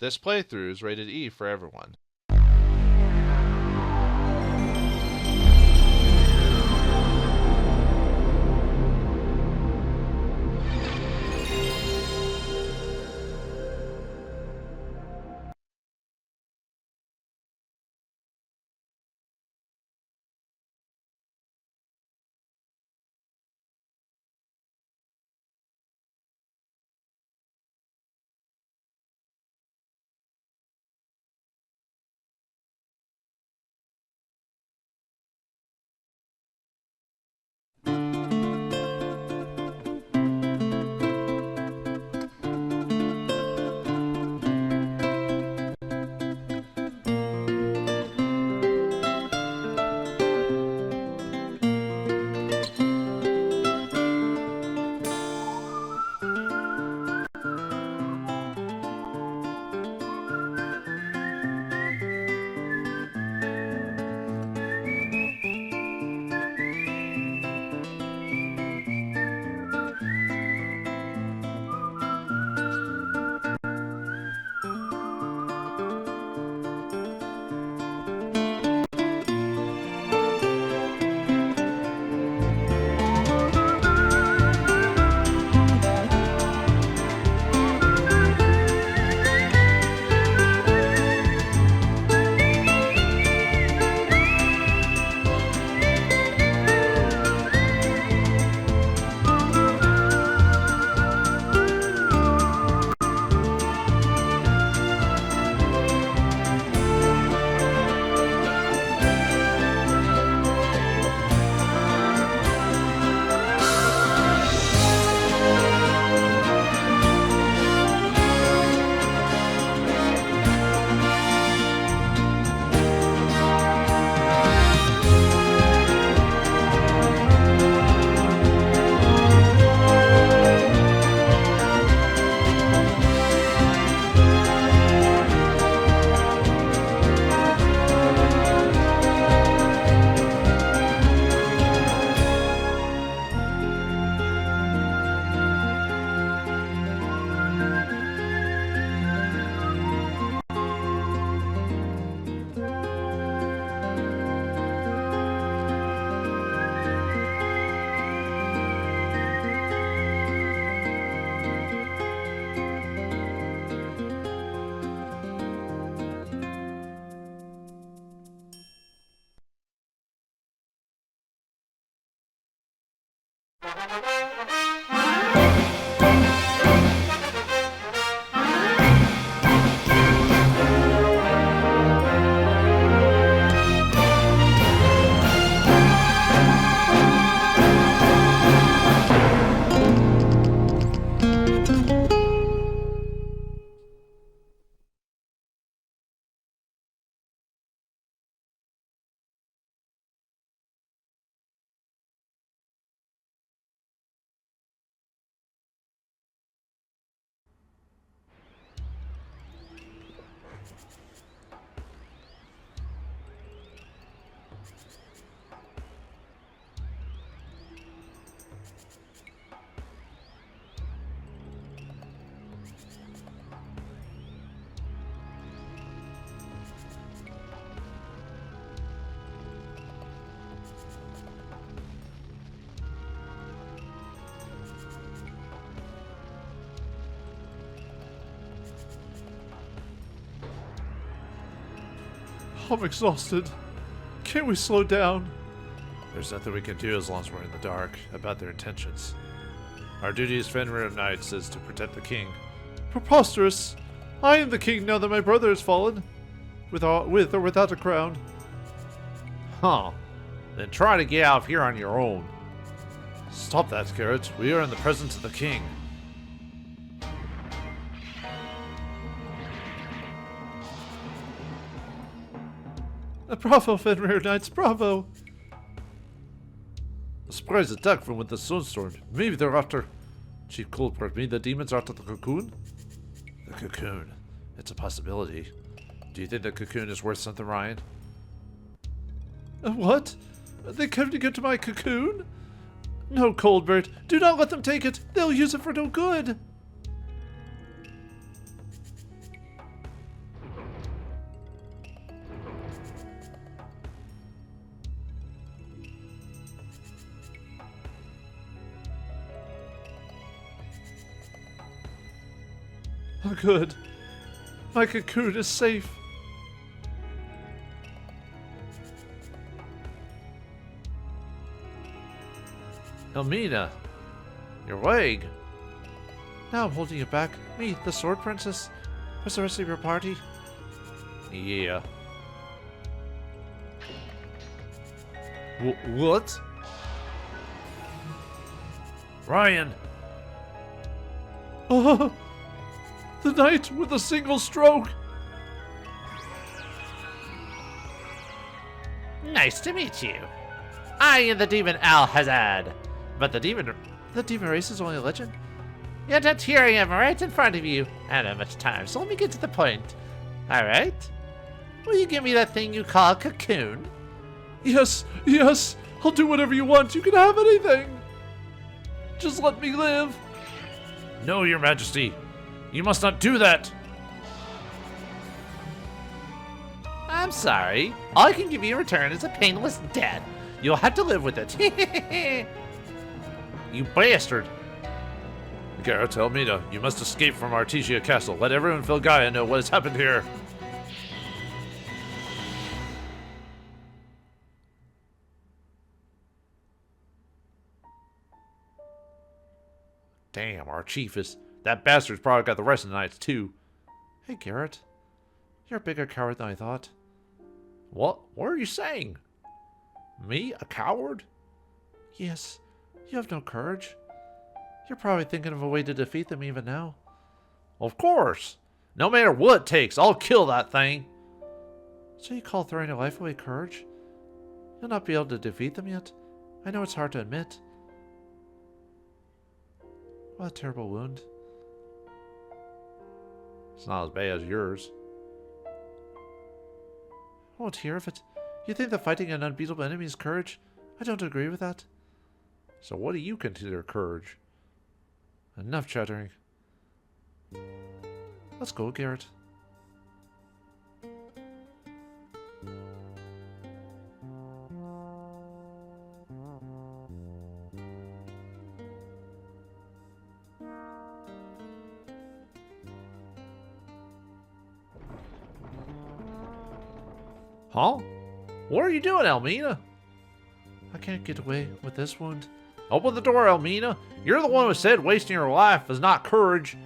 This playthrough is rated E for everyone. I'm exhausted. Can't we slow down? There's nothing we can do as long as we're in the dark about their intentions. Our duty as Fenrir Knights is to protect the king. Preposterous! I am the king now that my brother has fallen. With or without a crown. Huh. Then try to get out of here on your own. Stop that, Garrett. We are in the presence of the king. Bravo, Fenrir Knights, bravo! A surprise attack from with the sunstorm. Maybe they're after... Chief Culprit, maybe the demons are after the cocoon? The cocoon. It's a possibility. Do you think the cocoon is worth something, Ryan? What? They came to get to my cocoon? No, Coldbert, do not let them take it. They'll use it for no good. good. My cocoon is safe. Elmina, your leg. Now I'm holding you back. Me, the Sword Princess. Where's the rest of your party? Yeah. What? Ryan! Oh, the knight with a single stroke. Nice to meet you. I am the demon Al-Hazad. But the demon race is only a legend. Yet that here I am right in front of you. I don't have much time, so let me get to the point. Alright? Will you give me that thing you call a cocoon? Yes, yes. I'll do whatever you want. You can have anything. Just let me live. No, your majesty. You must not do that. I'm sorry. All I can give you in return is a painless death. You'll have to live with it. You bastard! Garrett, Elmina, you must escape from Artesia Castle. Let everyone in Filgaia know what has happened here. Damn, our chief is... That bastard's probably got the rest of the knights, too. Hey, Garrett. You're a bigger coward than I thought. What? What are you saying? Me? A coward? Yes. You have no courage. You're probably thinking of a way to defeat them even now. Of course. No matter what it takes, I'll kill that thing. So you call throwing your life away courage? You'll not be able to defeat them yet. I know it's hard to admit. What a terrible wound. It's not as bad as yours. I won't hear of it. You think that fighting an unbeatable enemy is courage? I don't agree with that. So what do you consider courage? Enough chattering. Let's go, Garrett. Huh? What are you doing, Elmina? I can't get away with this wound. Open the door, Elmina. You're the one who said wasting your life is not courage.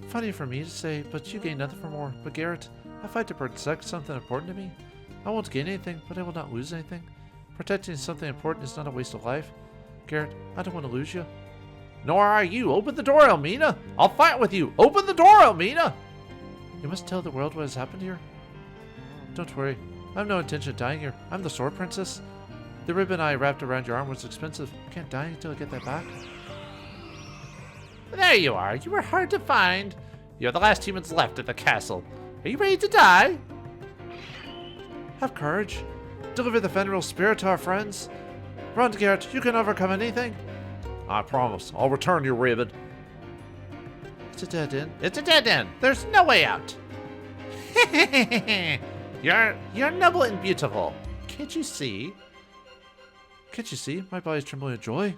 Funny for me to say, but you gain nothing for more. But Garrett, I fight to protect something important to me. I won't gain anything, but I will not lose anything. Protecting something important is not a waste of life. Garrett, I don't want to lose you. Nor are you. Open the door, Elmina. I'll fight with you. Open the door, Elmina. You must tell the world what has happened here. Don't worry. I have no intention of dying here. I'm the Sword Princess. The ribbon I wrapped around your arm was expensive. I can't die until I get that back. There you are. You were hard to find. You're the last humans left at the castle. Are you ready to die? Have courage. Deliver the Venerable Spirit to our friends. Run, Garrett. You can overcome anything. I promise. I'll return your ribbon. It's a dead end. It's a dead end. There's no way out. You're noble and beautiful. Can't you see? Can't you see? My body's trembling with joy.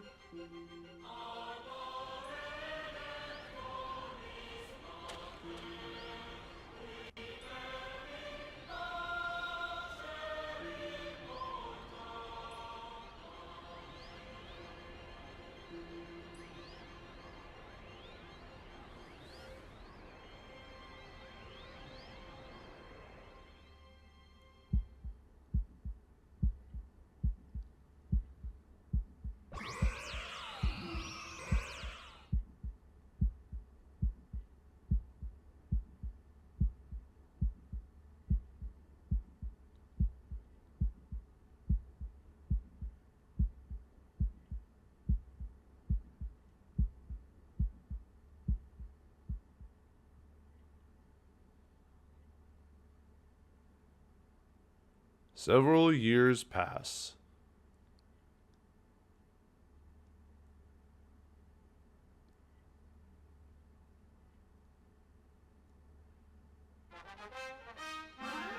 Several years pass.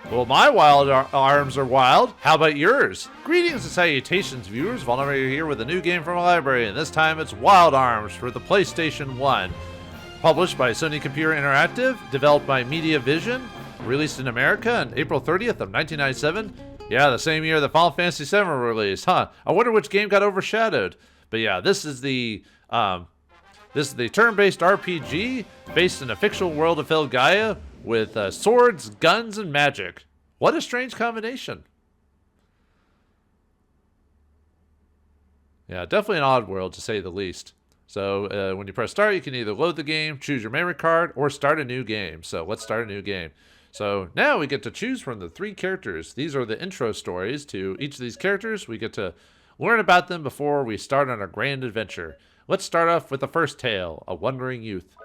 Well, my wild arms are wild. How about yours? Greetings and salutations, viewers. Vauldemare here with a new game from my library, and this time it's Wild Arms for the PlayStation 1. Published by Sony Computer Interactive, developed by Media.Vision, released in America on April 30th of 1997. Yeah, the same year that Final Fantasy VII released. Huh. I wonder which game got overshadowed. But yeah, this is the turn-based RPG based in a fictional world of Filgaia with swords, guns, and magic. What a strange combination. Yeah, definitely an odd world to say the least. So when you press start, you can either load the game, choose your memory card, or start a new game. So let's start a new game. So now we get to choose from the 3 characters. These are the intro stories to each of these characters. We get to learn about them before we start on our grand adventure. Let's start off with the first tale, A Wandering Youth.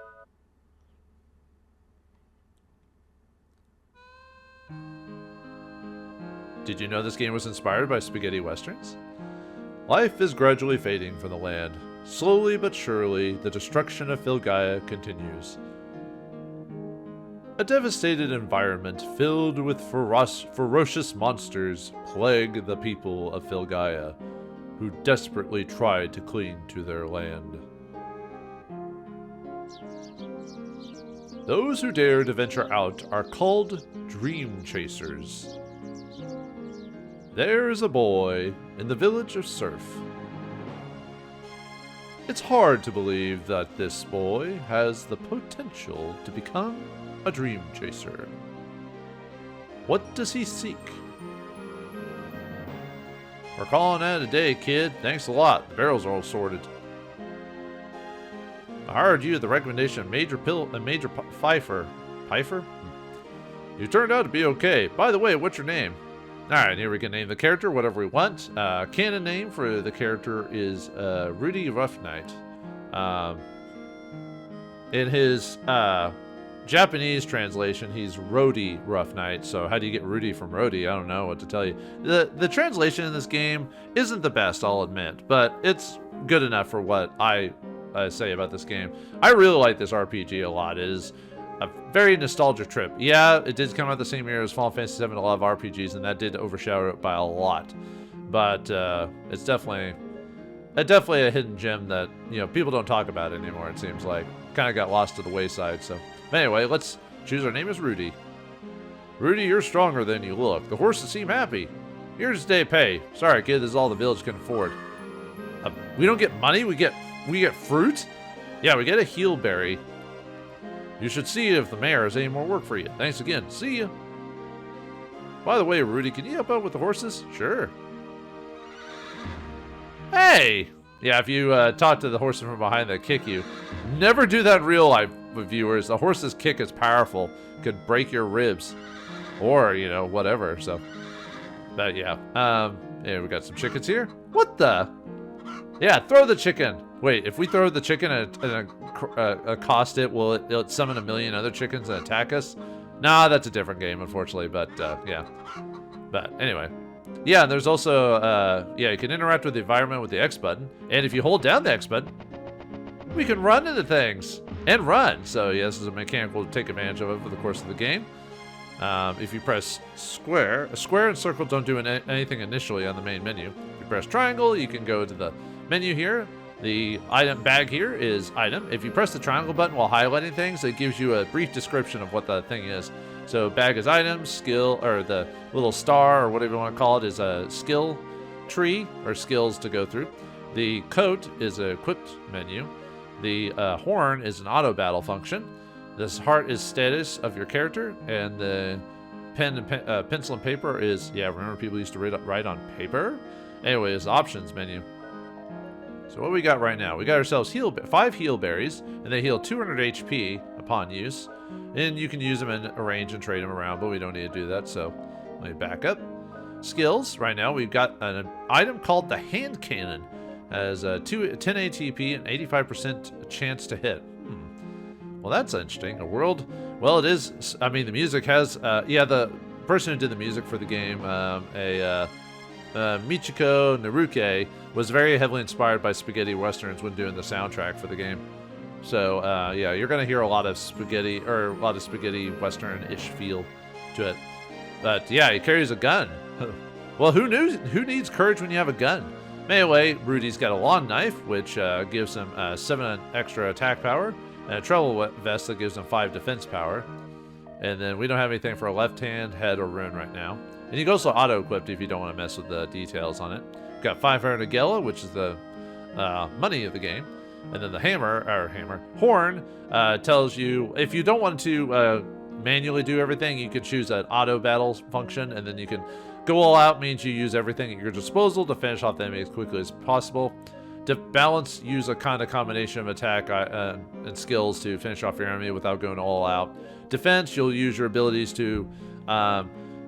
Did you know this game was inspired by spaghetti westerns? Life is gradually fading from the land. Slowly but surely, the destruction of Filgaia continues. A devastated environment filled with ferocious monsters plague the people of Filgaia, who desperately try to cling to their land. Those who dare to venture out are called dream chasers. There is a boy in the village of Surf. It's hard to believe that this boy has the potential to become a dream chaser. What does he seek? We're calling that a day, kid. Thanks a lot. The barrels are all sorted. I hired you at the recommendation of Major Pfeiffer. Pfeiffer? You turned out to be okay. By the way, what's your name? Alright, here we can name the character whatever we want. Canon name for the character is Rudy Roughnight. In his Japanese translation, he's Rody Roughnight. So how do you get Rudy from Rody? I don't know what to tell you. The translation in this game isn't the best, I'll admit, but it's good enough for what I say about this game. I really like this RPG a lot. It is a very nostalgic trip. Yeah, it did come out the same year as Final Fantasy VII, a lot of RPGs, and that did overshadow it by a lot. But it's definitely a hidden gem that, you know, people don't talk about anymore, it seems like. Kind of got lost to the wayside, so. But anyway, let's choose our name as Rudy. Rudy, you're stronger than you look. The horses seem happy. Here's a day pay. Sorry, kid, this is all the village can afford. We don't get money, we get fruit? Yeah, we get a heel berry. You should see if the mayor has any more work for you. Thanks again. See ya. By the way, Rudy, can you help out with the horses? Sure. Hey! Yeah, if you talk to the horses from behind that kick you, never do that in real life, viewers. The horse's kick is powerful. Could break your ribs. Or, you know, whatever, so. But yeah. Yeah, we got some chickens here. What the? Yeah, throw the chicken. Wait, if we throw the chicken and accost it, will it summon a million other chickens and attack us? Nah, that's a different game, unfortunately, but yeah. But anyway. Yeah, and there's also, yeah, you can interact with the environment with the X button, and if you hold down the X button, we can run into things, and run. So yeah, this is a mechanic we'll take advantage of over the course of the game. If you press square and circle don't do anything initially on the main menu. If you press triangle, you can go to the menu here. The item bag here is item. If you press the triangle button while highlighting things, it gives you a brief description of what the thing is. So bag is items, skill, or the little star, or whatever you want to call it, is a skill tree, or skills to go through. The coat is a equipped menu. The horn is an auto battle function. This heart is status of your character, and the pen and pencil and paper is, yeah, remember people used to write on paper? Anyways, options menu. So what we got right now? We got ourselves 5 heal berries, and they heal 200 HP upon use. And you can use them and arrange and trade them around, but we don't need to do that, so let me back up. Skills, right now we've got an item called the Hand Cannon. Has 10 ATP and 85% chance to hit. Well, that's interesting. A world, well, it is, I mean, the music has, yeah, the person who did the music for the game, Michiko Naruke, was very heavily inspired by spaghetti westerns when doing the soundtrack for the game. So, yeah, you're going to hear a lot of spaghetti western-ish feel to it. But, yeah, he carries a gun. Well, who needs courage when you have a gun? Anyway, Rudy's got a long knife, which gives him 7 extra attack power. and a treble vest that gives them 5 defense power. And then we don't have anything for a left hand, head, or rune right now. And you can also auto-equip if you don't want to mess with the details on it. Got 500 Agela, which is the money of the game. And then the horn tells you if you don't want to manually do everything, you can choose an auto battle function, and then you can go all out. Means you use everything at your disposal to finish off the enemy as quickly as possible. To balance, use a kind of combination of attack and skills to finish off your enemy without going all out. Defense, you'll use your abilities to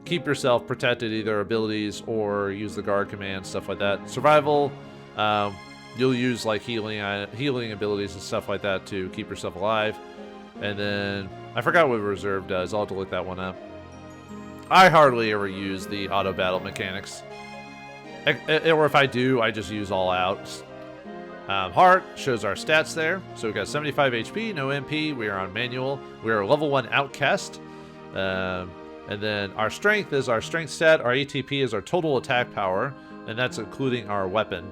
keep yourself protected, either abilities or use the guard command, stuff like that. Survival, you'll use like healing abilities and stuff like that to keep yourself alive. And then I forgot what reserve does. I'll have to look that one up. I hardly ever use the auto battle mechanics, or if I do, I just use all out. Heart shows our stats there. So we've got 75 HP, no MP. We are on manual. We are a level 1 outcast. And then our strength is our strength stat. Our ATP is our total attack power, and that's including our weapon.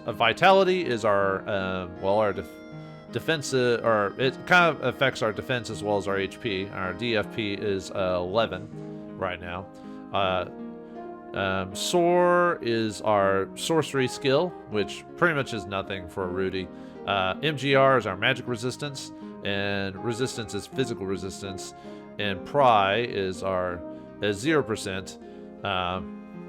Vitality is our our defense, or it kind of affects our defense as well as our HP. Our DFP is 11 right now. Soar is our sorcery skill, which pretty much is nothing for Rudy. MGR is our magic resistance, and resistance is physical resistance, and Pry is our 0%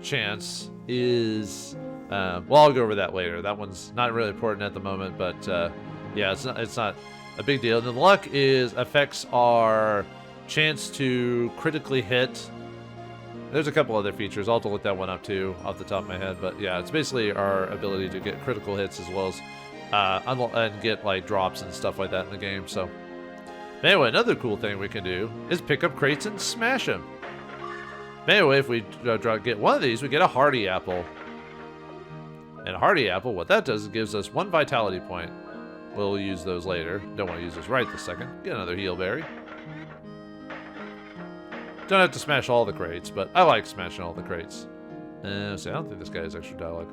chance is I'll go over that later. That one's not really important at the moment, but yeah, it's not a big deal. And then luck affects our chance to critically hit. There's a couple other features. I'll have to look that one up too off the top of my head. But yeah, it's basically our ability to get critical hits as well as and get like drops and stuff like that in the game. So anyway, another cool thing we can do is pick up crates and smash them. Anyway, if we get one of these, we get a Hardy Apple. And a Hardy Apple, what that does is gives us 1 vitality point. We'll use those later. Don't want to use those right this second. Get another heal berry. Don't have to smash all the crates, but I like smashing all the crates. See, I don't think this guy has extra dialogue.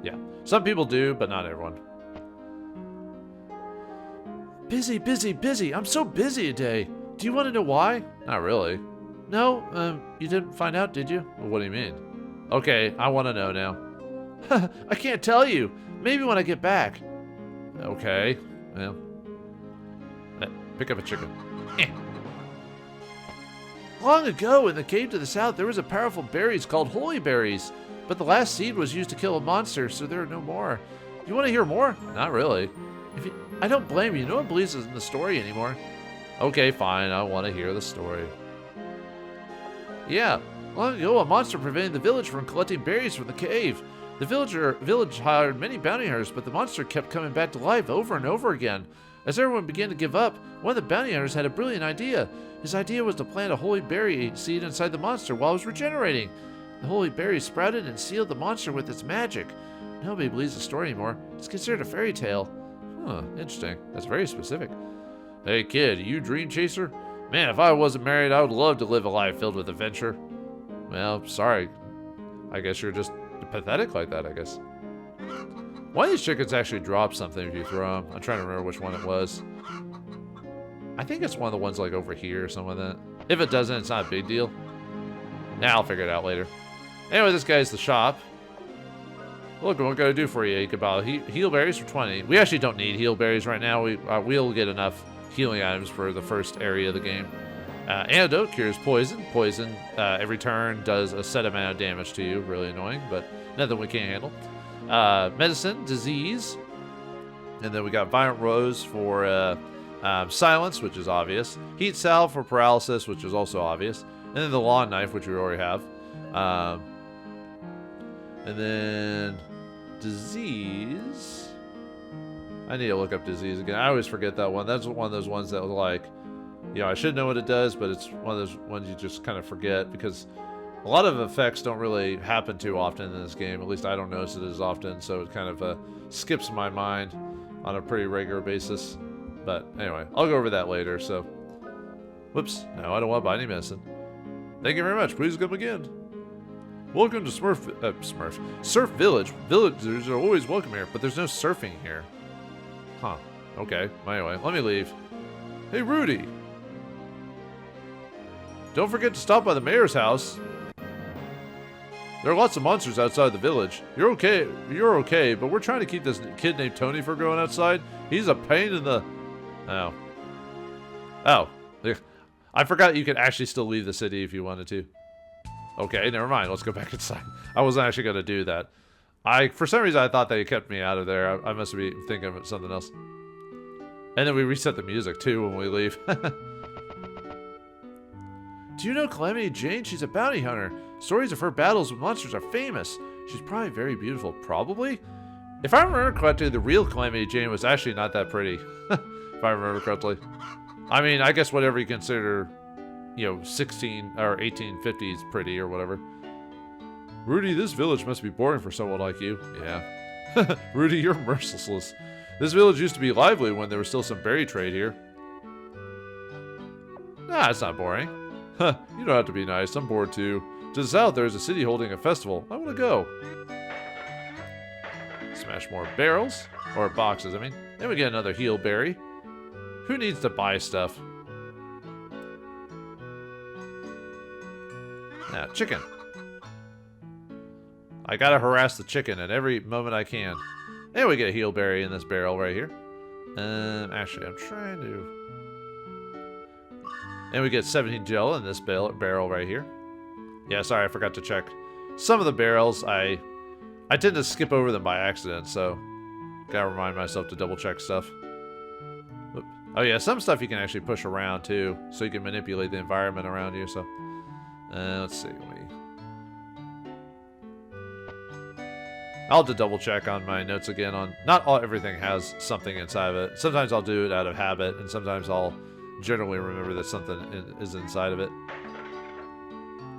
Yeah, some people do, but not everyone. Busy, busy, busy. I'm so busy today. Do you want to know why? Not really. No, you didn't find out, did you? Well, what do you mean? Okay, I want to know now. I can't tell you. Maybe when I get back. Okay, well. Pick up a chicken. Long ago, in the cave to the south, there was a powerful berries called holy berries. But the last seed was used to kill a monster, so there are no more. You want to hear more? Not really. I don't blame you. No one believes in the story anymore. Okay, fine. I want to hear the story. Yeah. Long ago, a monster prevented the village from collecting berries from the cave. The village hired many bounty hunters, but the monster kept coming back to life over and over again. As everyone began to give up, one of the bounty hunters had a brilliant idea. His idea was to plant a holy berry seed inside the monster while it was regenerating. The holy berry sprouted and sealed the monster with its magic. Nobody believes the story anymore. It's considered a fairy tale. Huh, interesting. That's very specific. Hey kid, you dream chaser? Man, if I wasn't married, I would love to live a life filled with adventure. Well, sorry. I guess you're just pathetic like that, I guess. One of these chickens actually drops something if you throw them. I'm trying to remember which one it was. I think it's one of the ones like over here or something like that. If it doesn't, it's not a big deal. Now I'll figure it out later. Anyway, this guy's the shop. Look, what can I do for you? You can buy heal berries for 20. We actually don't need heal berries right now. We'll get enough healing items for the first area of the game. Antidote cures poison. Poison, every turn, does a set amount of damage to you. Really annoying, but nothing we can't handle. Medicine, disease. And then we got Violent Rose for silence, which is obvious. Heat salve for paralysis, which is also obvious. And then the lawn knife, which we already have. And then disease. I need to look up disease again. I always forget that one. That's one of those ones that was like, you know, I should know what it does, but it's one of those ones you just kind of forget because a lot of effects don't really happen too often in this game. At least I don't notice it as often, so it kind of skips my mind on a pretty regular basis. But anyway, I'll go over that later, so. Whoops, no, I don't want to buy any medicine. Thank you very much. Please come again. Welcome to Surf Village. Villagers are always welcome here, but there's no surfing here. Huh. Okay. Anyway, let me leave. Hey, Rudy. Don't forget to stop by the mayor's house. There are lots of monsters outside the village. You're okay, but we're trying to keep this kid named Tony from going outside. He's a pain in the... Oh. Oh. I forgot you could actually still leave the city if you wanted to. Okay, never mind. Let's go back inside. I wasn't actually going to do that. For some reason, I thought they kept me out of there. I must be thinking of something else. And then we reset the music, too, when we leave. Do you know Calamity Jane? She's a bounty hunter. Stories of her battles with monsters are famous. She's probably very beautiful. Probably? If I remember correctly, the real Calamity Jane was actually not that pretty. If I remember correctly. I mean, I guess whatever you consider, 16 or 1850s pretty or whatever. Rudy, this village must be boring for someone like you. Yeah. Rudy, you're merciless. This village used to be lively when there was still some berry trade here. Nah, it's not boring. Huh, you don't have to be nice. I'm bored too. To the south, there's a city holding a festival. I want to go. Smash more barrels. Or boxes, I mean. Then we get another heal berry. Who needs to buy stuff? Now, chicken. I gotta harass the chicken at every moment I can. And we get a heal berry in this barrel right here. Actually, I'm trying to... And we get 17 gel in this barrel right here. Yeah, sorry, I forgot to check. Some of the barrels, I tend to skip over them by accident, so... Gotta remind myself to double check stuff. Oop. Oh yeah, some stuff you can actually push around too, so you can manipulate the environment around you, so... let's see, I'll have to double check on my notes again on... Not everything has something inside of it. Sometimes I'll do it out of habit, and sometimes I'll generally remember that something is inside of it.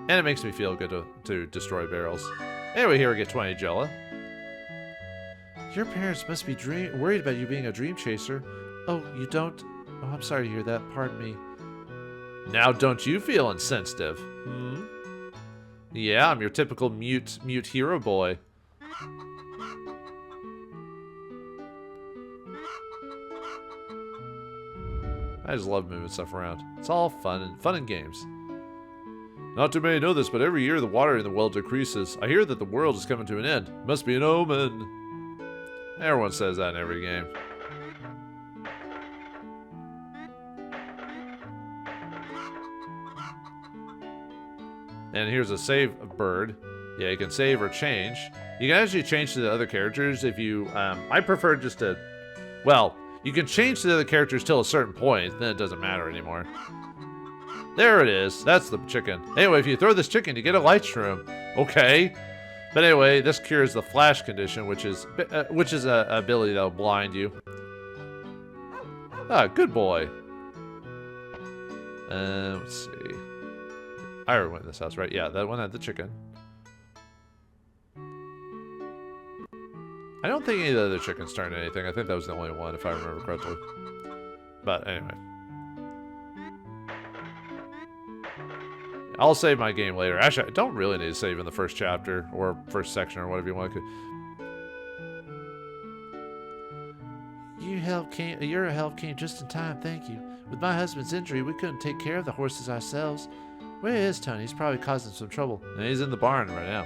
And it makes me feel good to destroy barrels. Anyway, here we get 20 Jella. Your parents must be worried about you being a dream chaser. Oh, you don't? Oh, I'm sorry to hear that. Pardon me. Now don't you feel insensitive? Hmm? Yeah, I'm your typical mute hero boy. I just love moving stuff around. It's all fun and games. Not too many know this, but every year the water in the well decreases. I hear that the world is coming to an end. Must be an omen. Everyone says that in every game. And here's a save bird. Yeah, you can save or change. You can actually change to the other characters if you... I prefer just to... Well, you can change to the other characters till a certain point, then it doesn't matter anymore. There it is. That's the chicken. Anyway, if you throw this chicken, you get a light shroom. Okay. But anyway, this cures the flash condition, which is a ability that'll blind you. Ah, good boy. Let's see. I already went in this house, right? Yeah, that one had the chicken. I don't think any of the other chickens turned anything. I think that was the only one, if I remember correctly. But anyway. I'll save my game later. Actually, I don't really need to save in the first chapter or first section or whatever you want to. Your help came just in time, thank you. With my husband's injury, we couldn't take care of the horses ourselves. Where is Tony? He's probably causing some trouble. And he's in the barn right now.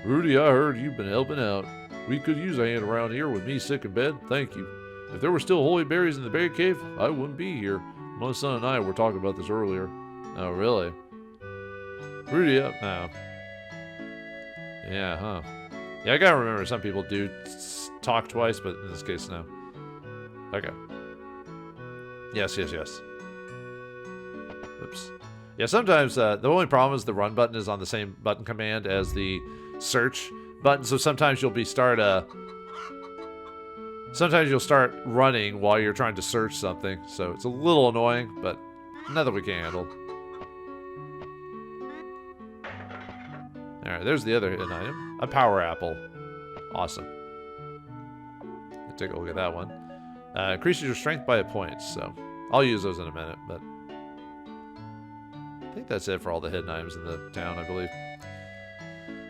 Rudy, I heard you've been helping out. We could use a hand around here with me sick in bed. Thank you. If there were still holy berries in the berry cave, I wouldn't be here. My son and I were talking about this earlier. Oh, really? Rudy, oh. Yeah, huh. Yeah, I gotta remember some people do talk twice, but in this case, no. Okay. Yes. Oops. Yeah, sometimes the only problem is the run button is on the same button command as the search button, so sometimes you'll start running while you're trying to search something, so it's a little annoying, but nothing we can handle. Alright, there's the other hidden item. A power apple. Awesome. Let's take a look at that one. Increases your strength by a point, so I'll use those in a minute, but I think that's it for all the hidden items in the town, I believe.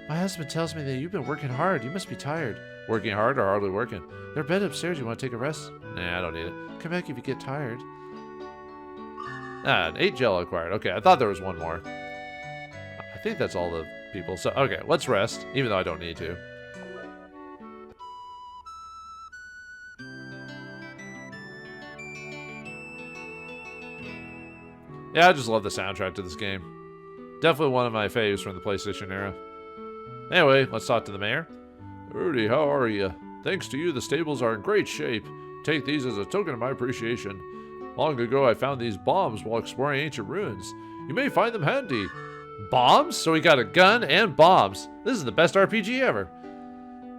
My husband tells me that you've been working hard. You must be tired. Working hard or hardly working? Their bed upstairs. You want to take a rest? Nah, I don't need it. Come back if you get tired. An 8 gel acquired. Okay, I thought there was one more. I think that's all the people. So, okay, let's rest, even though I don't need to. Yeah, I just love the soundtrack to this game. Definitely one of my faves from the PlayStation era. Anyway, let's talk to the mayor. Rudy, how are you? Thanks to you, the stables are in great shape. Take these as a token of my appreciation. Long ago, I found these bombs while exploring ancient ruins. You may find them handy. Bombs? So we got a gun and bombs. This is the best RPG ever.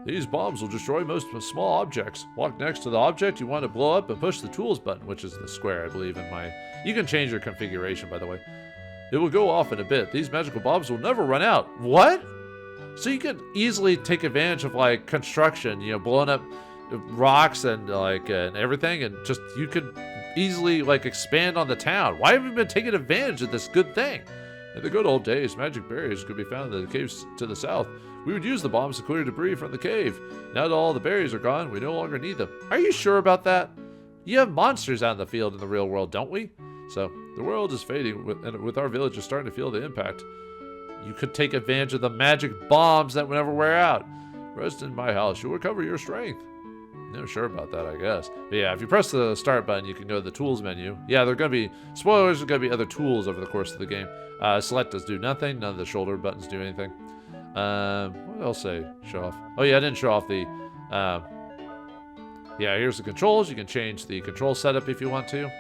These bombs will destroy most small objects. Walk next to the object you want to blow up and push the tools button, which is the square, I believe, in my... You can change your configuration, by the way. It will go off in a bit. These magical bombs will never run out. What? So you can easily take advantage of, like, construction, you know, blowing up rocks and, like, and everything, and just, you could easily, like, expand on the town. Why haven't we been taking advantage of this good thing? In the good old days, magic berries could be found in the caves to the south. We would use the bombs to clear debris from the cave. Now that all the berries are gone, we no longer need them. Are you sure about that? You have monsters out in the field in the real world, don't we? So, the world is fading, and with our village is starting to feel the impact. You could take advantage of the magic bombs that would never wear out. Rest in my house, you'll recover your strength. No sure about that, I guess. But yeah, if you press the start button, you can go to the tools menu. Yeah, there are going to be, spoilers, there's going to be other tools over the course of the game. Select does do nothing. None of the shoulder buttons do anything. What else say? Show off. Oh yeah, I didn't show off the, yeah, here's the controls. You can change the control setup if you want to.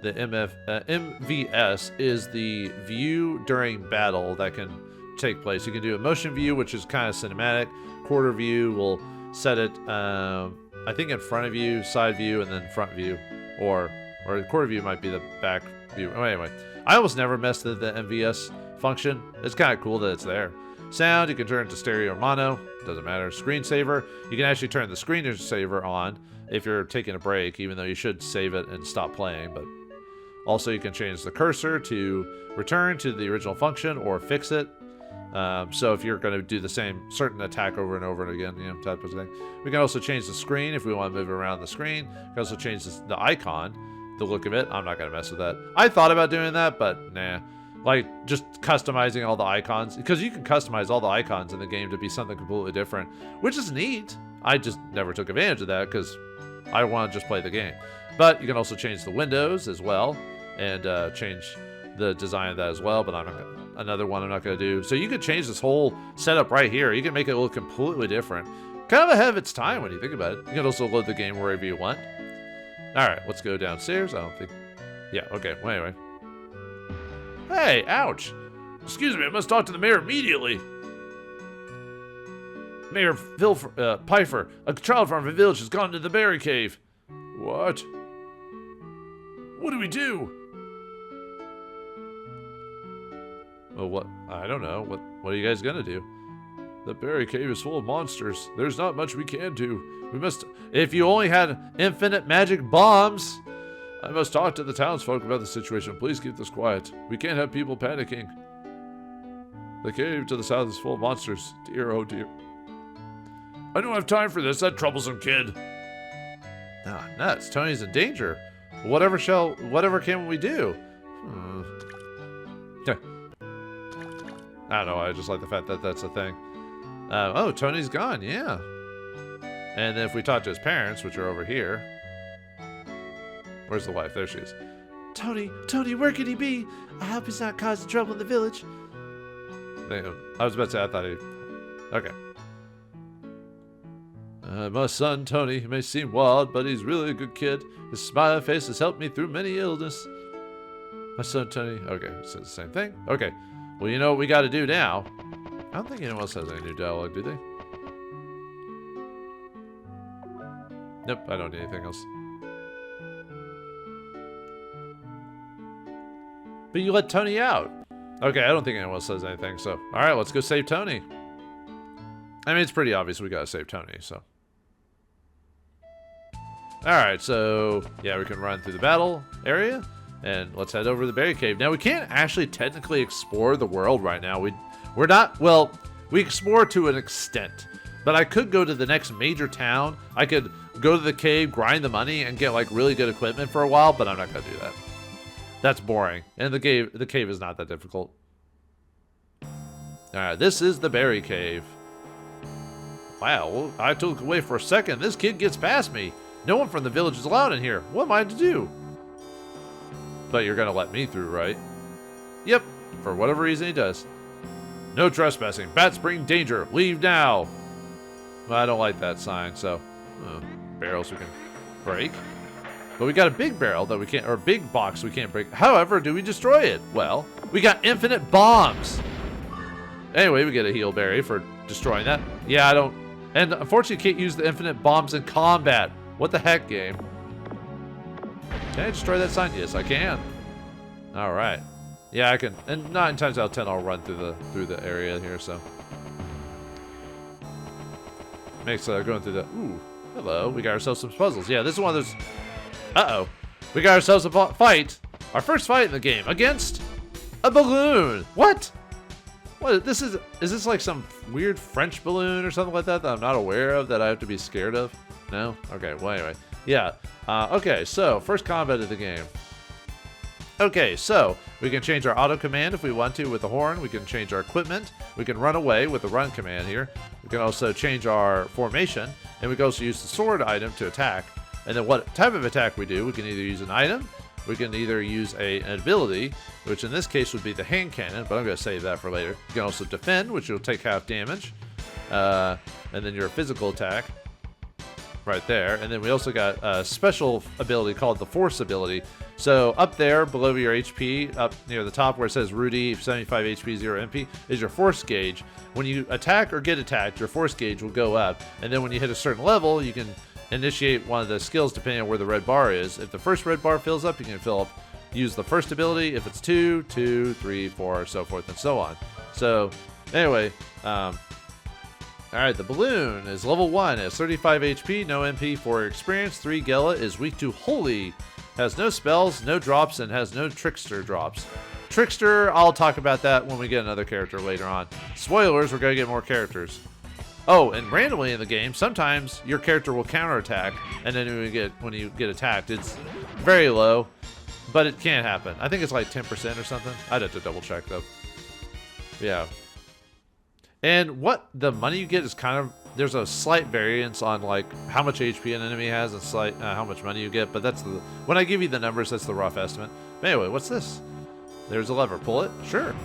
The MVS is the view during battle that can take place. You can do a motion view, which is kind of cinematic. Quarter view will set it, I think in front of you, side view, and then front view. Or quarter view might be the back view. Oh, anyway, I almost never messed with the MVS function. It's kind of cool that it's there. Sound, you can turn it to stereo or mono. Doesn't matter. Screensaver, you can actually turn the screensaver on if you're taking a break, even though you should save it and stop playing. But also you can change the cursor to return to the original function or fix it. So if you're going to do the same certain attack over and over and again, you know, type of thing. We can also change the screen if we want to move it around the screen. We can also change the icon, the look of it. I'm not going to mess with that. I thought about doing that, but nah. Like, just customizing all the icons. Because you can customize all the icons in the game to be something completely different, which is neat. I just never took advantage of that because I want to just play the game. But you can also change the windows as well and change the design of that as well, but I'm not gonna, another one I'm not going to do. So you could change this whole setup right here. You can make it look completely different. Kind of ahead of its time when you think about it. You can also load the game wherever you want. All right, let's go downstairs. I don't think... Yeah, okay. Well, anyway. Hey, ouch. Excuse me, I must talk to the mayor immediately. Mayor Pfeiffer, a child from our village has gone to the berry cave. What? What do we do? Well, what? I don't know. What are you guys gonna do? The berry cave is full of monsters. There's not much we can do. We must... If you only had infinite magic bombs... I must talk to the townsfolk about the situation. Please keep this quiet. We can't have people panicking. The cave to the south is full of monsters. Dear, oh dear. I don't have time for this, that troublesome kid. Ah, nuts. Tony's in danger. Whatever can we do? I don't know. I just like the fact that that's a thing. Oh, Tony's gone. Yeah. And then if we talk to his parents, which are over here. Where's the wife? There she is. Tony, where could he be? I hope he's not causing trouble in the village. I was about to say, I thought he... Okay. My son, Tony, he may seem wild, but he's really a good kid. His smiling face has helped me through many illness. My son, Tony... Okay, it says the same thing. Okay. Well, you know what we got to do now? I don't think anyone else has any new dialogue, do they? Nope, I don't need anything else. But you let Tony out. Okay, I don't think anyone else says anything, so... Alright, let's go save Tony. I mean, it's pretty obvious we gotta save Tony, so... Alright, so... Yeah, we can run through the battle area. And let's head over to the berry cave. Now, we can't actually technically explore the world right now. We're not... Well, we explore to an extent. But I could go to the next major town. I could go to the cave, grind the money, and get, like, really good equipment for a while, but I'm not gonna do that. That's boring. And the cave is not that difficult. Alright, this is the berry cave. Wow, I took away for a second. This kid gets past me. No one from the village is allowed in here. What am I to do? But you're gonna let me through, right? Yep, for whatever reason he does. No trespassing. Bats bring danger. Leave now. Well, I don't like that sign, so... barrels we can break. But we got a big barrel that we can't... or a big box we can't break. However, do we destroy it? Well, we got infinite bombs. Anyway, we get a heal berry for destroying that. Yeah, I don't... And unfortunately, you can't use the infinite bombs in combat. What the heck, game? Can I destroy that sign? Yes, I can. Alright. Yeah, I can. And 9 times out of 10, I'll run through the area here, so... Makes going through the... Ooh, hello. We got ourselves some puzzles. Yeah, this is one of those... Uh-oh. We got ourselves a fight. Our first fight in the game against a balloon. What? What? Is this like some weird French balloon or something like that I'm not aware of that I have to be scared of? No? Okay, well, anyway. Yeah. Okay, so, first combat of the game. Okay, so, we can change our auto command if we want to with the horn. We can change our equipment. We can run away with the run command here. We can also change our formation. And we can also use the sword item to attack. And then what type of attack we do, we can either use an item, we can either use an ability, which in this case would be the hand cannon, but I'm going to save that for later. You can also defend, which will take half damage. And then your physical attack. Right there. And then we also got a special ability called the Force ability. So up there, below your HP, up near the top where it says Rudy, 75 HP, 0 MP, is your Force gauge. When you attack or get attacked, your Force gauge will go up. And then when you hit a certain level, you can initiate one of the skills depending on where the red bar is. If the first red bar fills up, you can use the first ability. If it's 2, 2, 3, 4, so forth and so on. So anyway, alright, the balloon is level 1, has 35 HP, no MP, 4 experience, 3 Gela, is weak to Holy, has no spells, no drops, and has no Trickster drops. Trickster, I'll talk about that when we get another character later on. Spoilers, we're going to get more characters. Oh, and randomly in the game, sometimes your character will counterattack, and then when you get attacked, it's very low, but it can happen. I think it's like 10% or something. I'd have to double check though. Yeah. And what the money you get is kind of, there's a slight variance on like how much HP an enemy has and slight how much money you get, but that's when I give you the numbers, that's the rough estimate. But anyway, what's this? There's a lever. Pull it? Sure.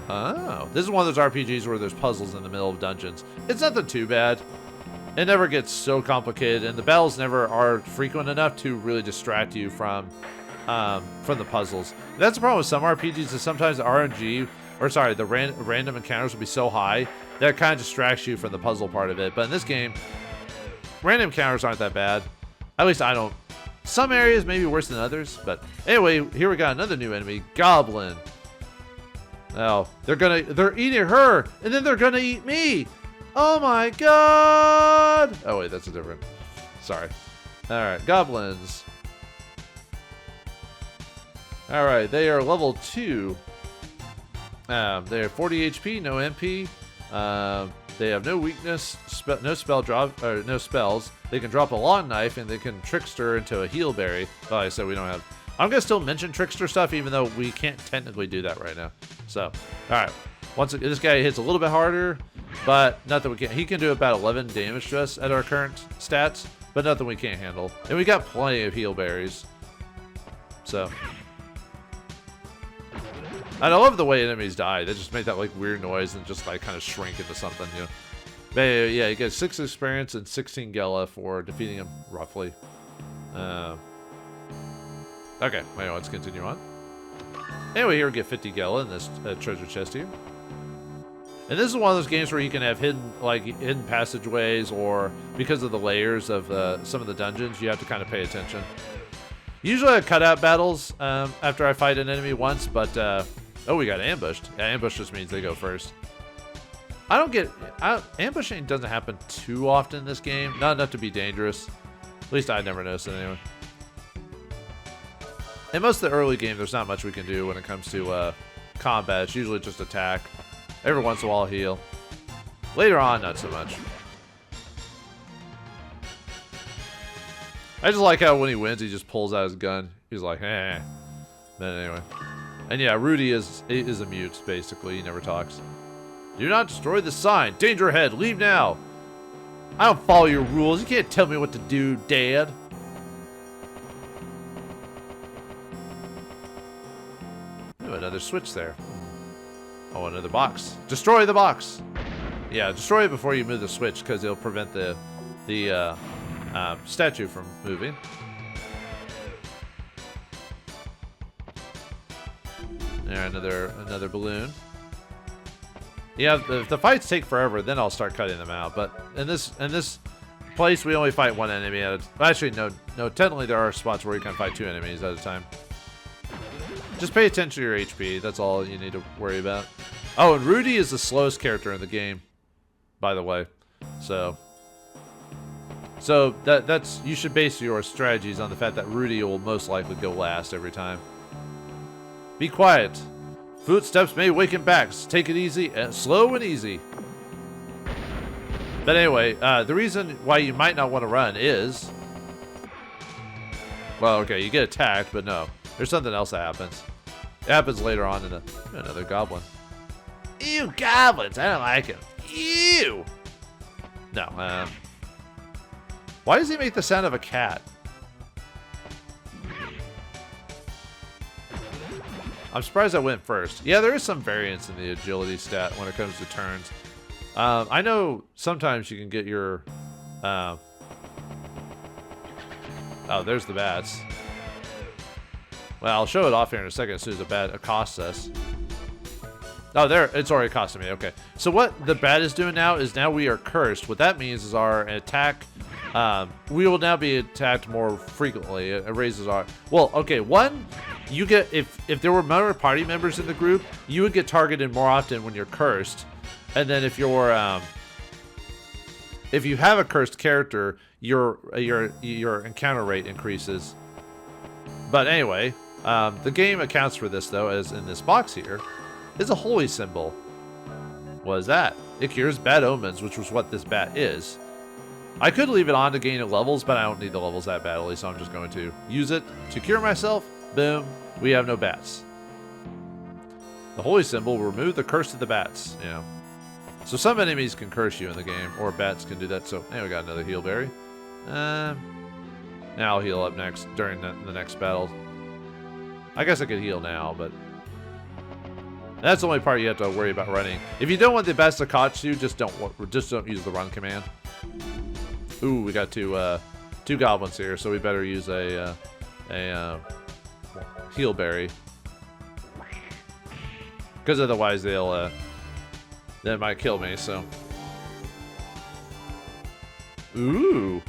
Oh, this is one of those RPGs where there's puzzles in the middle of dungeons. It's nothing too bad. It never gets so complicated, and the battles never are frequent enough to really distract you from the puzzles. That's the problem with some RPGs, is sometimes the RNG, or sorry, the random encounters will be so high that it kind of distracts you from the puzzle part of it. But in this game, random encounters aren't that bad. At least I don't. Some areas may be worse than others, but anyway, here we got another new enemy, Goblin. Oh, they're eating her, and then they're gonna eat me. Oh my god! Oh wait, that's a different. Sorry. All right, goblins. All right, they are level 2. They have 40 HP, no MP. They have no weakness, no spell drop, or no spells. They can drop a long knife, and they can trickster into a heal berry. But like I said, we don't have. I'm gonna still mention trickster stuff, even though we can't technically do that right now. So, all right. This guy hits a little bit harder, but nothing we can't. He can do about 11 damage to us at our current stats, but nothing we can't handle. And we got plenty of heal berries. So, and I love the way enemies die. They just make that like weird noise and just like kind of shrink into something, you know. But yeah, you get 6 experience and 16 Gela for defeating him roughly. Okay, anyway, let's continue on. Anyway, here we get 50 Gela in this treasure chest here. And this is one of those games where you can have hidden passageways, or because of the layers of some of the dungeons, you have to kind of pay attention. Usually I cut out battles after I fight an enemy once, but oh, we got ambushed. Yeah, ambush just means they go first. Ambushing doesn't happen too often in this game. Not enough to be dangerous. At least I never noticed it anyway. In most of the early game, there's not much we can do when it comes to combat. It's usually just attack. Every once in a while, heal. Later on, not so much. I just like how when he wins, he just pulls out his gun. He's like, eh. But anyway. And yeah, Rudy is a mute, basically. He never talks. Do not destroy the sign. Danger ahead. Leave now. I don't follow your rules. You can't tell me what to do, Dad. Ooh, another switch there. Oh, another box. Destroy the box. Yeah, destroy it before you move the switch, because it'll prevent the statue from moving. There, another balloon. Yeah, if the fights take forever, then I'll start cutting them out. But in this place, we only fight one enemy at a time. Actually, no. Technically, there are spots where you can fight 2 enemies at a time. Just pay attention to your HP. That's all you need to worry about. Oh, and Rudy is the slowest character in the game, by the way. So that's you should base your strategies on the fact that Rudy will most likely go last every time. Be quiet. Footsteps may waken backs. Take it easy, slow and easy. But anyway, the reason why you might not want to run is, well, okay, you get attacked, but no, there's something else that happens. It happens later on in another goblin. Ew, goblins! I don't like them. Ew. No. Why does he make the sound of a cat? I'm surprised I went first. Yeah, there is some variance in the agility stat when it comes to turns. I know sometimes you can get your... oh, there's the bats. Well, I'll show it off here in a second as soon as the bat accosts us. Oh, there. It's already accosted me. Okay. So what the bat is doing now is now we are cursed. What that means is our attack... we will now be attacked more frequently. It raises our... Well, okay. One... You get, if there were more party members in the group, you would get targeted more often when you're cursed. And then if you're, if you have a cursed character, your encounter rate increases. But anyway, the game accounts for this though, as in this box here, is a holy symbol. What is that? It cures bad omens, which was what this bat is. I could leave it on to gain levels, but I don't need the levels that badly, so I'm just going to use it to cure myself. Boom. We have no bats. The holy symbol will remove the curse of the bats. You know. So some enemies can curse you in the game, or bats can do that. So, hey, we got another heal berry. Now I'll heal up next during the next battle. I guess I could heal now, but that's the only part you have to worry about running. If you don't want the bats to catch you, just don't use the run command. Ooh, we got two goblins here, so we better use a heal berry, because otherwise they might kill me. So, ooh,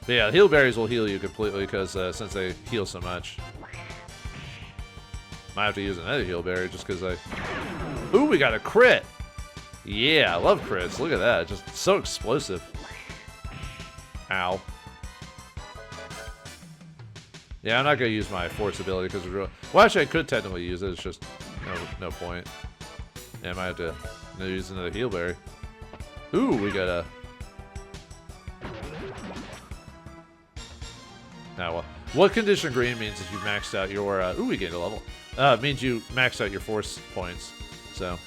but yeah, heal berries will heal you completely because since they heal so much. Might have to use another heal berry just because Ooh, we got a crit. Yeah, I love crits. Look at that, just so explosive. Ow. Yeah, I'm not going to use my force ability because it's real... Well, actually, I could technically use it. It's just no point. Yeah, I might have to use another heal berry. Ooh, we got a... Now, well, what condition green means if you've maxed out your... ooh, we gained a level. It means you maxed out your force points. So...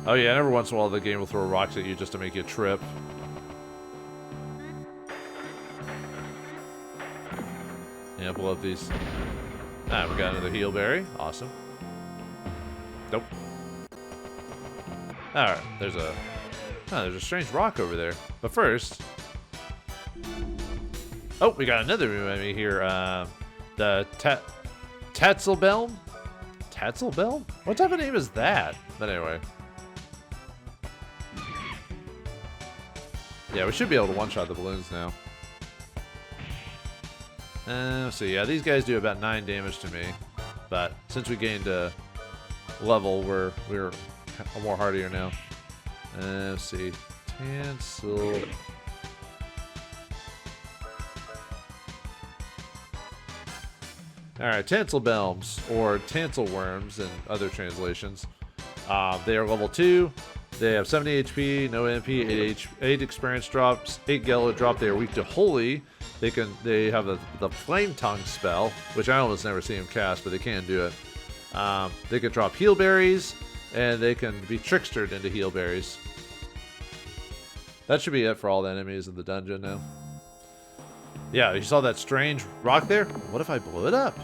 Oh yeah, and every once in a while the game will throw rocks at you just to make you trip. Yeah, blow up these. Ah, we got another heal berry. Awesome. Nope. Alright, there's a strange rock over there. But first... Oh, we got another enemy here. The Tatzelbelm? Tatzelbelm? What type of name is that? But anyway... Yeah, we should be able to one-shot the balloons now. Let's see, yeah, these guys do about 9 damage to me. But since we gained a level, we're more hardier now. Let's see. Tansel. Alright, Tanselbelms, or Tanselworms in other translations. They are level 2. They have 70 HP, no MP, 8 experience drops, 8 Gala drop. They are weak to Holy. They have the Flame Tongue spell, which I almost never see them cast, but they can do it. They can drop Heal Berries, and they can be trickstered into Heal Berries. That should be it for all the enemies in the dungeon now. Yeah, you saw that strange rock there? What if I blew it up?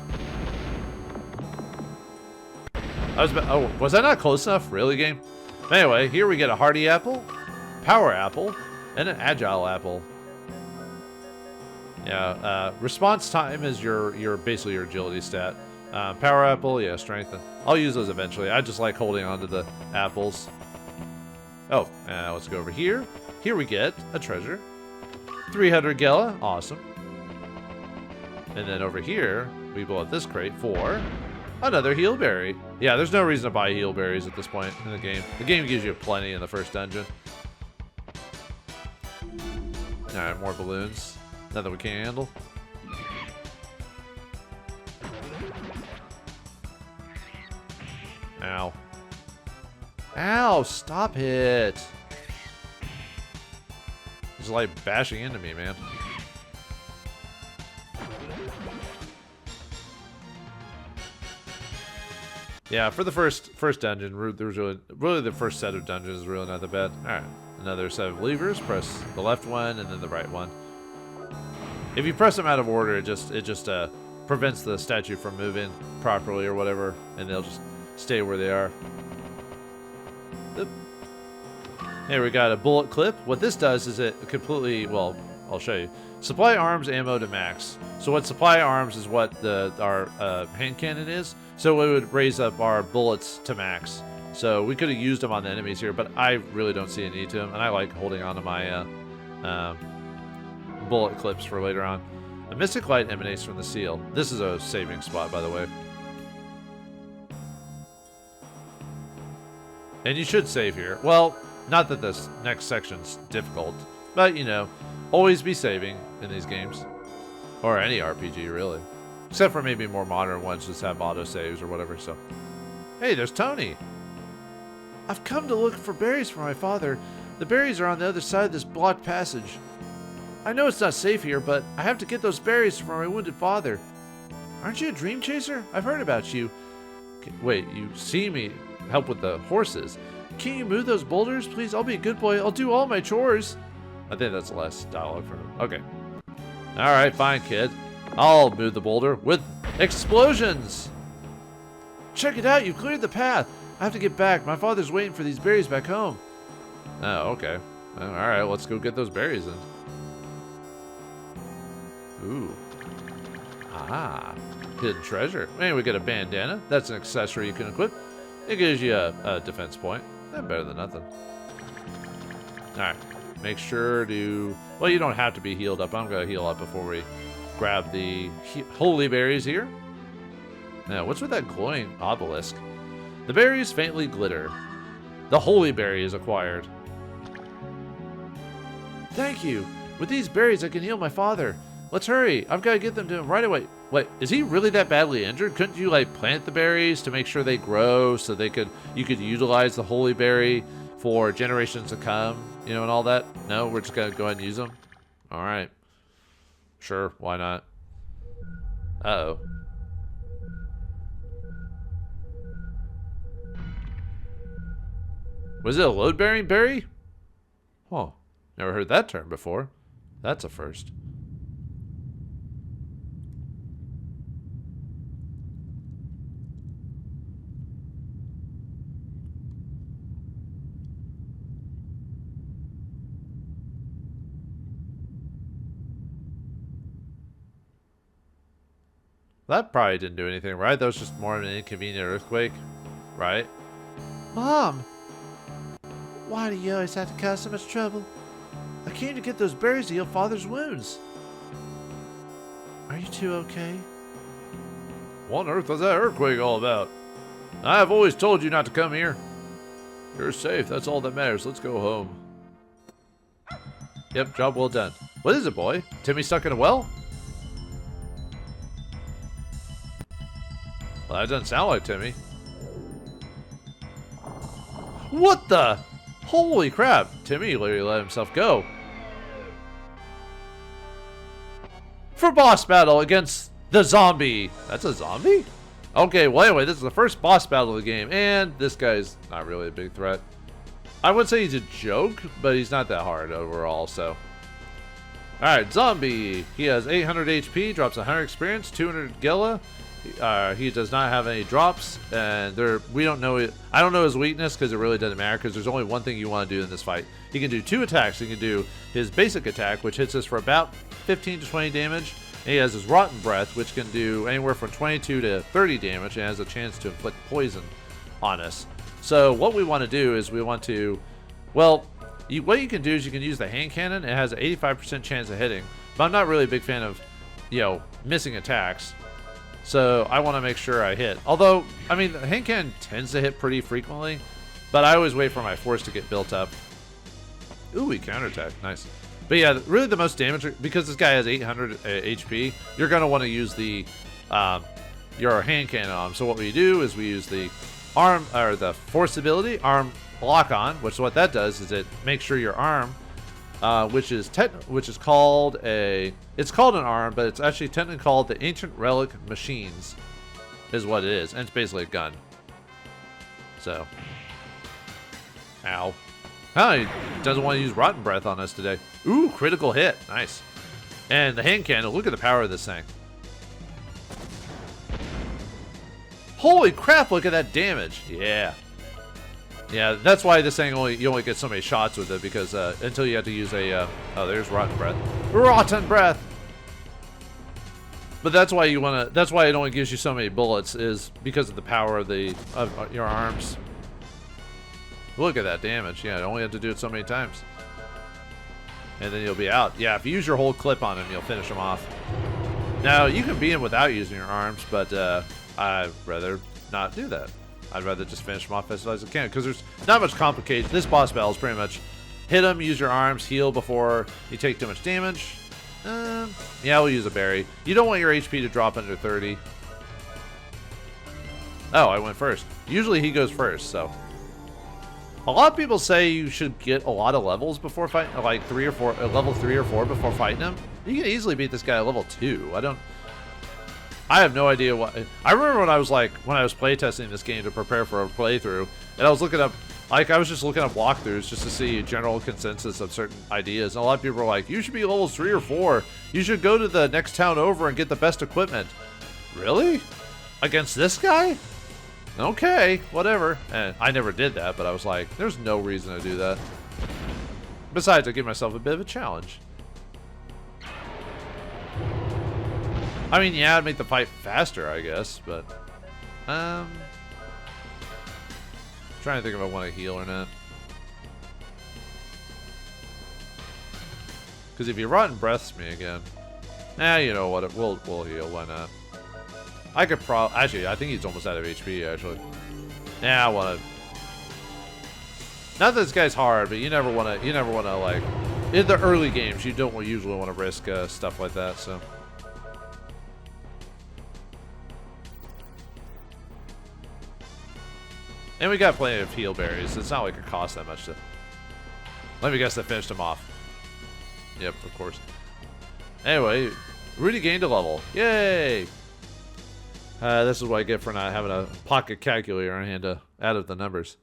Was that not close enough? Really, game? Anyway, here we get a Hardy Apple, Power Apple, and an Agile Apple. Yeah, response time is your basically your agility stat. Power Apple, yeah, strength. I'll use those eventually. I just like holding onto the apples. Oh, let's go over here. Here we get a treasure. 300 Gela, awesome. And then over here, we blow up this crate for another Heal Berry. Yeah, there's no reason to buy Heal Berries at this point in the game. The game gives you plenty in the first dungeon. Alright, more balloons. Nothing we can't handle. Ow. Ow, stop it. He's like bashing into me, man. Yeah, for the first dungeon, there was really the first set of dungeons is really not that bad. All right, another set of levers. Press the left one and then the right one. If you press them out of order, it just prevents the statue from moving properly or whatever, and they'll just stay where they are. Oop. Here we got a bullet clip. What this does is it completely, well, I'll show you. Supply arms ammo to max. So what supply arms is what our hand cannon is. So it would raise up our bullets to max. So we could have used them on the enemies here, but I really don't see a need to them. And I like holding on to my bullet clips for later on. A mystic light emanates from the seal. This is a saving spot, by the way. And you should save here. Well, not that this next section's difficult, but you know, always be saving in these games. Or any RPG, really. Except for maybe more modern ones just have auto-saves or whatever, so. Hey, there's Tony! I've come to look for berries for my father. The berries are on the other side of this blocked passage. I know it's not safe here, but I have to get those berries for my wounded father. Aren't you a dream chaser? I've heard about you. Wait, you see me help with the horses. Can you move those boulders, please? I'll be a good boy. I'll do all my chores. I think that's less dialogue for him. Okay. Alright, fine, kid. I'll move the boulder with explosions! Check it out, you've cleared the path. I have to get back. My father's waiting for these berries back home. Oh, okay. Alright, let's go get those berries then. Ooh. Ah. Hidden treasure. Maybe we get a bandana. That's an accessory you can equip. It gives you a defense point. That's better than nothing. Alright. Make sure to... Well, you don't have to be healed up. I'm going to heal up before we grab the holy berries here. Now, what's with that glowing obelisk? The berries faintly glitter. The holy berry is acquired. Thank you. With these berries, I can heal my father. Let's hurry. I've got to get them to him right away. Wait, is he really that badly injured? Couldn't you, like, plant the berries to make sure they grow so you could utilize the holy berry for generations to come, you know, and all that? No, we're just going to go ahead and use them? All right. Sure, why not? Uh-oh. Was it a load-bearing berry? Huh. Never heard that term before. That's a first. That probably didn't do anything, right? That was just more of an inconvenient earthquake, right? Mom! Why do you always have to cause so much trouble? I came to get those berries to heal Father's wounds. Are you two okay? What on earth was that earthquake all about? I have always told you not to come here. You're safe, that's all that matters. Let's go home. Yep, job well done. What is it, boy? Timmy stuck in a well? Well, that doesn't sound like Timmy. What the? Holy crap! Timmy literally let himself go. For boss battle against the zombie. That's a zombie? Okay, well anyway, this is the first boss battle of the game, and this guy's not really a big threat. I would say he's a joke, but he's not that hard overall, so. Alright, zombie. He has 800 HP, drops 100 experience, 200 Gila. He does not have any drops, and we don't know it. I don't know his weakness because it really doesn't matter because there's only one thing you want to do in this fight. He can do 2 attacks. He can do his basic attack, which hits us for about 15 to 20 damage. And he has his Rotten Breath, which can do anywhere from 22 to 30 damage and has a chance to inflict poison on us. So what we want to do is we want to, well, what you can do is you can use the hand cannon. It has an 85% chance of hitting, but I'm not really a big fan of, missing attacks. So I want to make sure I hit. Although, I mean, the hand cannon tends to hit pretty frequently, but I always wait for my force to get built up. Ooh, he counterattacked. Nice. But yeah, really the most damage, because this guy has 800 HP, you're going to want to use the your hand cannon on him. So what we do is we use the arm, or the force ability, arm lock on, which what that does is it makes sure your arm, which is called it's called an arm, but it's actually technically called the Ancient Relic Machines, is what it is, and it's basically a gun. So, ow. Oh, he doesn't want to use Rotten Breath on us today. Ooh, critical hit. Nice. And the hand cannon, look at the power of this thing. Holy crap, look at that damage. Yeah. Yeah, that's why this thing you only get so many shots with it, because until you have to use a oh, there's Rotten Breath. Rotten Breath. But that's why it only gives you so many bullets, is because of the power of your arms. Look at that damage. Yeah, you only have to do it so many times. And then you'll be out. Yeah, if you use your whole clip on him, you'll finish him off. Now, you can beat him without using your arms, but I'd rather not do that. I'd rather just finish him off as fast as I can, because there's not much complication. This boss battle is pretty much hit him, use your arms, heal before you take too much damage. Yeah, we'll use a berry. You don't want your HP to drop under 30. Oh, I went first. Usually he goes first, so. A lot of people say you should get a lot of levels before fighting, like level 3 or 4 before fighting him. You can easily beat this guy at level 2. I have no idea what. I remember when I was playtesting this game to prepare for a playthrough, and I was looking up, I was just looking up walkthroughs just to see a general consensus of certain ideas. And a lot of people were like, you should be levels 3 or 4. You should go to the next town over and get the best equipment. Really? Against this guy? Okay, whatever. And I never did that, but I was like, there's no reason to do that. Besides, I give myself a bit of a challenge. I mean, yeah, it'd make the fight faster, I guess, but trying to think if I want to heal or not. Because if he Rotten Breaths me again, you know what? We'll heal. Why not? I could actually, I think he's almost out of HP, actually. Yeah, I want to. Not that this guy's hard, but you never want to, like, in the early games, you don't usually want to risk stuff like that, so. And we got plenty of heal berries. It's not like it costs that much to. Let me guess, that finished him off. Yep, of course. Anyway, Rudy gained a level. Yay! This is what I get for not having a pocket calculator on hand to add up the numbers.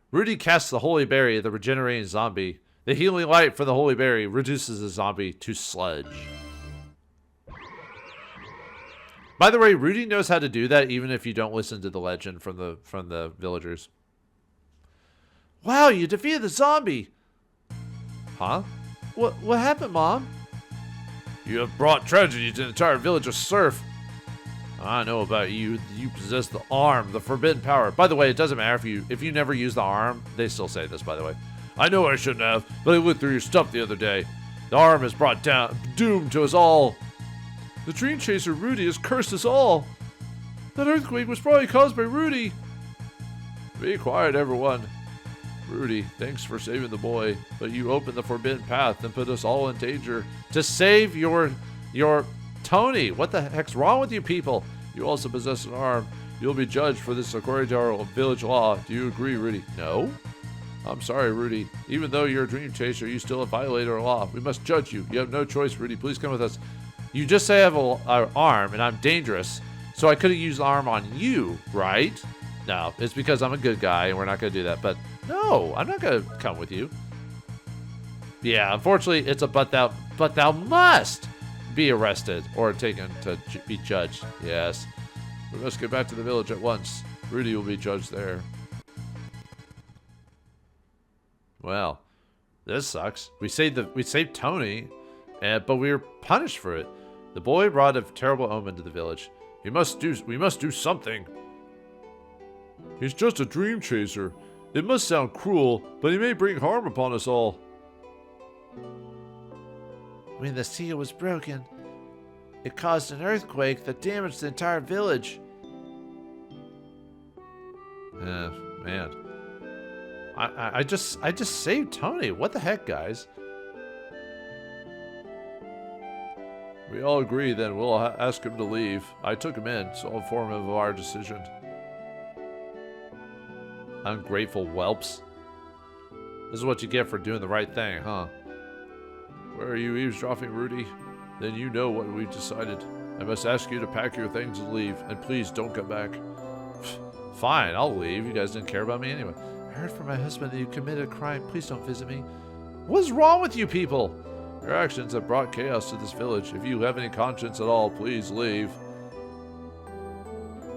Rudy casts the Holy Berry, the regenerating zombie. The healing light for the Holy Berry reduces the zombie to sludge. By the way, Rudy knows how to do that even if you don't listen to the legend from the villagers. Wow, you defeated the zombie! Huh? What happened, Mom? You have brought tragedy to the entire village of Surf. I know about you. You possess the arm, the forbidden power. By the way, it doesn't matter if you never use the arm. They still say this, by the way. I know I shouldn't have, but I went through your stuff the other day. The arm has brought down doom to us all. The dream chaser Rudy has cursed us all. That earthquake was probably caused by Rudy. Be quiet, everyone. Rudy, thanks for saving the boy, but you opened the forbidden path and put us all in danger. To save your Tony, what the heck's wrong with you people? You also possess an arm. You'll be judged for this according to our village law. Do you agree, Rudy? No. I'm sorry, Rudy. Even though you're a dream chaser, you still have violated our law. We must judge you. You have no choice, Rudy. Please come with us. You just say I have an arm and I'm dangerous, so I could have used the arm on you, right? No, it's because I'm a good guy and we're not going to do that. But no, I'm not going to come with you. Yeah, unfortunately, it's a but thou must be arrested or taken to be judged. Yes. We must get back to the village at once. Rudy will be judged there. Well, this sucks. We saved Tony, but we were punished for it. The boy brought a terrible omen to the village. We must do something. He's just a dream chaser. It must sound cruel, but he may bring harm upon us all. When the seal was broken, it caused an earthquake that damaged the entire village. Man. I just saved Tony. What the heck, guys? We all agree then we'll ask him to leave. I took him in, so I'll inform him of our decision. Ungrateful whelps. This is what you get for doing the right thing, huh? Where are you eavesdropping, Rudy? Then you know what we've decided. I must ask you to pack your things and leave, and please don't come back. Fine, I'll leave. You guys didn't care about me anyway. I heard from my husband that you committed a crime. Please don't visit me. What's wrong with you people? Your actions have brought chaos to this village. If you have any conscience at all, please leave.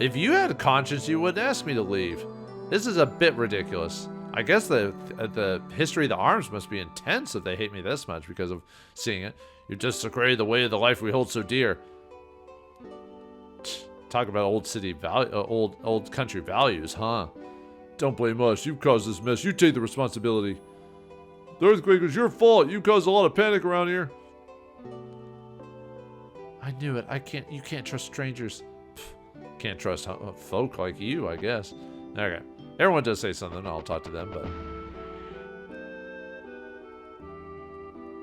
If you had a conscience, you wouldn't ask me to leave. This is a bit ridiculous. I guess the history of the arms must be intense if they hate me this much because of seeing it. You've just desecrated the way of the life we hold so dear. Talk about old country values, huh? Don't blame us. You caused this mess. You take the responsibility. The earthquake was your fault. You caused a lot of panic around here. I knew it. You can't trust strangers. Can't trust folk like you, I guess. Okay. Everyone does say something. I'll talk to them, but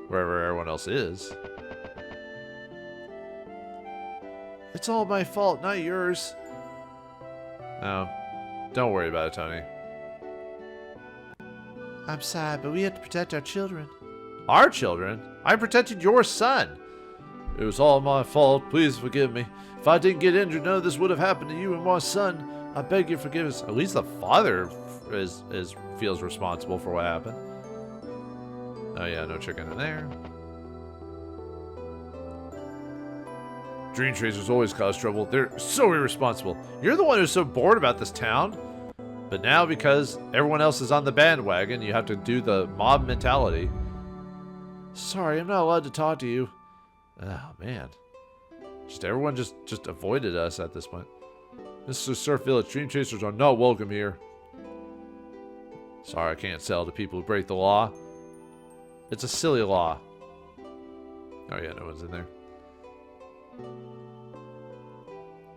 wherever everyone else is. It's all my fault, not yours. No. Don't worry about it, Tony. I'm sad, but we have to protect our children. Our children? I protected your son. It was all my fault. Please forgive me. If I didn't get injured, none of this would have happened to you and my son. I beg your forgiveness. At least the father feels responsible for what happened. Oh yeah, no chicken in there. Dream chasers always cause trouble. They're so irresponsible. You're the one who's so bored about this town. But now, because everyone else is on the bandwagon, you have to do the mob mentality. Sorry, I'm not allowed to talk to you. Oh, man. Everyone just avoided us at this point. This is Surf Village. Dream chasers are not welcome here. Sorry, I can't sell to people who break the law. It's a silly law. Oh, yeah, no one's in there.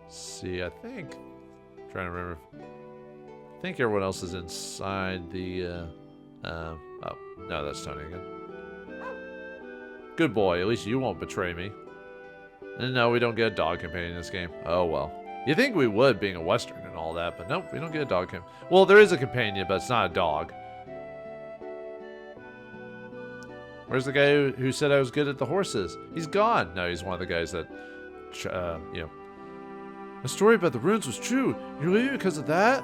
See, I think... trying to remember. I think everyone else is inside the, oh, no, that's Tony again. Good boy, at least you won't betray me. And no, we don't get a dog companion in this game. Oh, well. You think we would, being a Western and all that, but nope, we don't get a dog companion. Well, there is a companion, but it's not a dog. Where's the guy who said I was good at the horses? He's gone. No, he's one of the guys that, you know. The story about the runes was true. You're leaving because of that?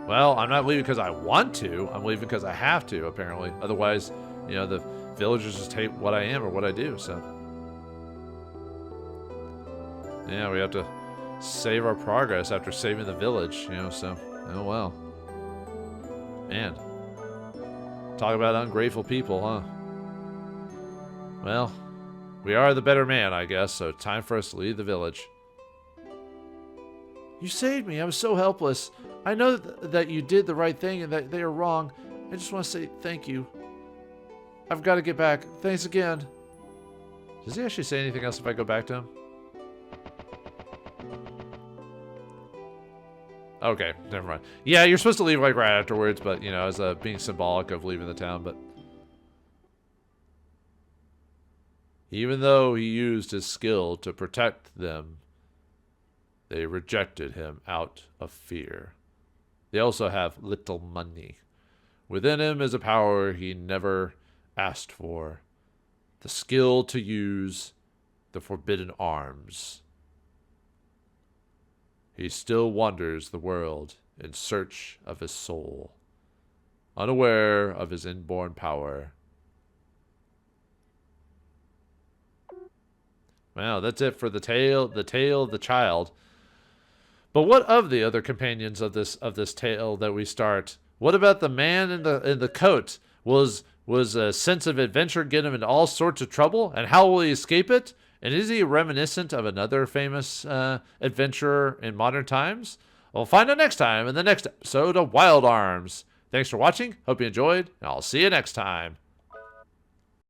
Well, I'm not leaving because I want to. I'm leaving because I have to, apparently. Otherwise, you know, the villagers just hate what I am or what I do, so. Yeah, we have to save our progress after saving the village, you know, so. Oh, well. Man. Talk about ungrateful people, huh? Well, we are the better man, I guess, so time for us to leave the village. You saved me. I was so helpless. I know that you did the right thing and that they are wrong. I just want to say thank you. I've got to get back. Thanks again. Does he actually say anything else if I go back to him? Okay, never mind. Yeah, you're supposed to leave like right afterwards, but you know, as being symbolic of leaving the town, but even though he used his skill to protect them, they rejected him out of fear. They also have little money. Within him is a power he never asked for. The skill to use the forbidden arms. He still wanders the world in search of his soul, unaware of his inborn power. Well, that's it for the tale of the child. But what of the other companions of this tale that we start? What about the man in the coat? Was a sense of adventure get him into all sorts of trouble? And how will he escape it? And is he reminiscent of another famous adventurer in modern times? We'll find out next time in the next episode of Wild Arms. Thanks for watching. Hope you enjoyed. And I'll see you next time.